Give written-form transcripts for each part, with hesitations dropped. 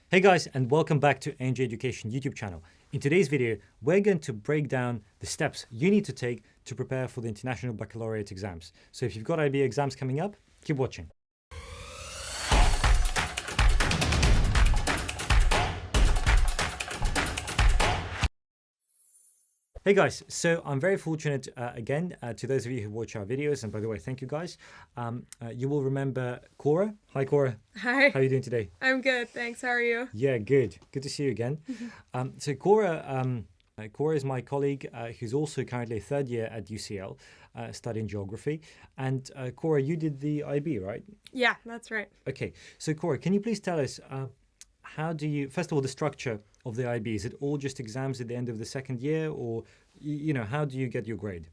Hey guys, and welcome back to A&J Education YouTube channel. In today's video, we're going to break down the steps you need to take to prepare for the International Baccalaureate exams. So if you've got IB exams coming up, keep watching. Hey guys, so I'm very fortunate again to those of you who watch our videos, and by the way, thank you guys. You will remember Cora. Hi Cora. Hi. How are you doing today? I'm good, thanks. How are you? Yeah, good. Good to see you again. So Cora is my colleague who's also currently a third year at UCL studying geography. And Cora, you did the IB, right? Yeah, that's right. Okay, so Cora, can you please tell us how do you, first of all, the structure of the IB? Is it all just exams at the end of the second year, or, how do you get your grade?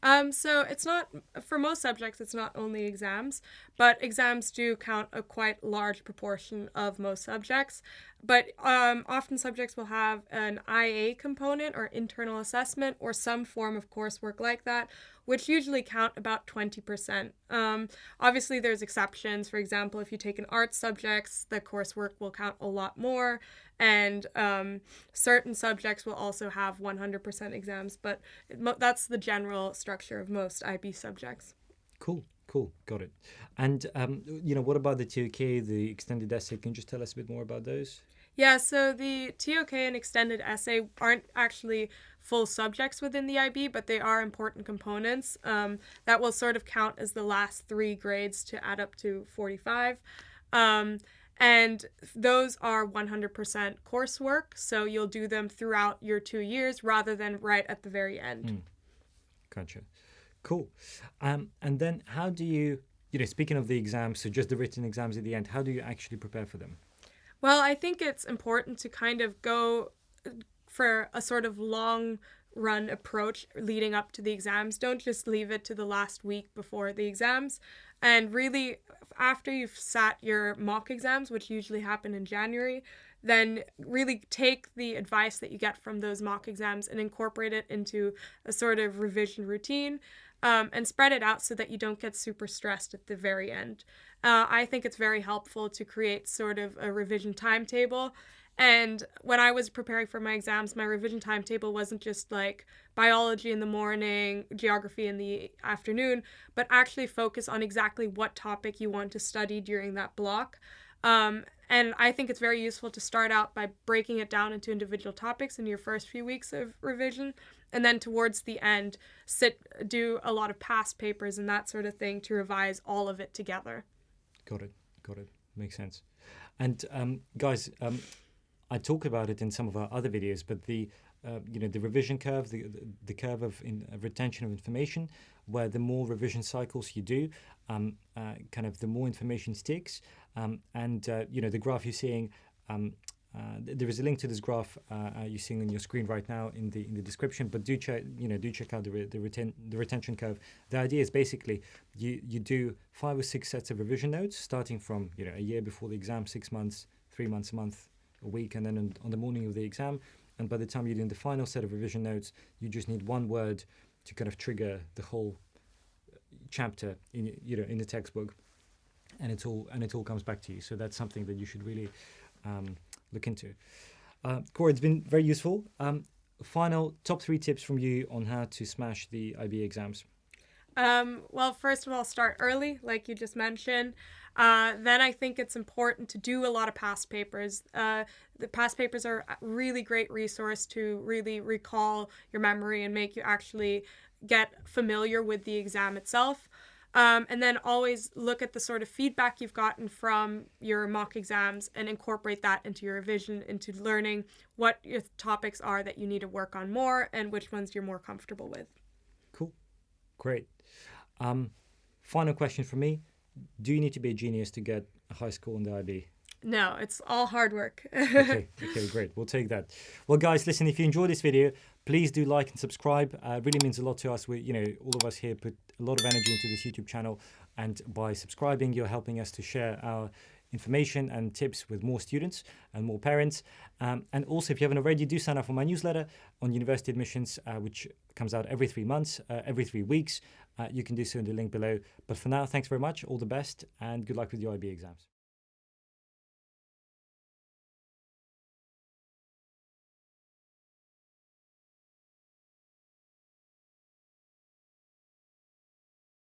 So it's not, for most subjects, it's not only exams, but exams do count a quite large proportion of most subjects. But often subjects will have an IA component or internal assessment or some form of coursework like that, which usually count about 20%. Obviously, there's exceptions. For example, if you take an arts subjects, the coursework will count a lot more, and certain subjects will also have 100% exams, but that's the general structure of most IB subjects. Cool, got it. And, what about the TOK, the extended essay? Can you just tell us a bit more about those? Yeah, so the TOK and extended essay aren't actually full subjects within the IB, but they are important components that will sort of count as the last 3 grades to add up to 45. And those are 100% coursework, so you'll do them throughout your 2 years rather than right at the very end. Gotcha. Cool. And then how do you, speaking of the exams, so just the written exams at the end, how do you actually prepare for them? Well, I think it's important to kind of go for a sort of long run approach leading up to the exams. Don't just leave it to the last week before the exams. And really, after you've sat your mock exams, which usually happen in January, then really take the advice that you get from those mock exams and incorporate it into a sort of revision routine. And spread it out so that you don't get super stressed at the very end. I think it's very helpful to create sort of a revision timetable. And when I was preparing for my exams, my revision timetable wasn't just like biology in the morning, geography in the afternoon, but actually focus on exactly what topic you want to study during that block. And I think it's very useful to start out by breaking it down into individual topics in your first few weeks of revision. And then towards the end, do a lot of past papers and that sort of thing to revise all of it together. Got it. Makes sense. And guys, I talk about it in some of our other videos, but the revision curve, the curve of retention of information, where the more revision cycles you do, kind of the more information sticks. The graph you're seeing, there is a link to this graph you're seeing on your screen right now in the description. But do check out the retention curve. The idea is basically you do 5 or 6 sets of revision notes, starting from a year before the exam, 6 months, 3 months, a month, a week, and then on the morning of the exam. And by the time you're doing the final set of revision notes, you just need one word to kind of trigger the whole chapter in the textbook, and it all comes back to you. So that's something that you should really look into. Cora, it's been very useful. Final top 3 tips from you on how to smash the IB exams. Well, first of all, start early, like you just mentioned. Then I think it's important to do a lot of past papers. The past papers are a really great resource to really recall your memory and make you actually get familiar with the exam itself. And then always look at the sort of feedback you've gotten from your mock exams and incorporate that into your revision, into learning what your topics are that you need to work on more and which ones you're more comfortable with. Cool. Great. Final question from me. Do you need to be a genius to get a high score on the IB? No, it's all hard work. Okay, great. We'll take that. Well, guys, listen, if you enjoyed this video, please do like and subscribe. It really means a lot to us. All of us here put a lot of energy into this YouTube channel, and by subscribing, you're helping us to share our information and tips with more students and more parents. And also, if you haven't already, do sign up for my newsletter on university admissions, which comes out every 3 months, every 3 weeks. You can do so in the link below. But for now, thanks very much. All the best and good luck with your IB exams.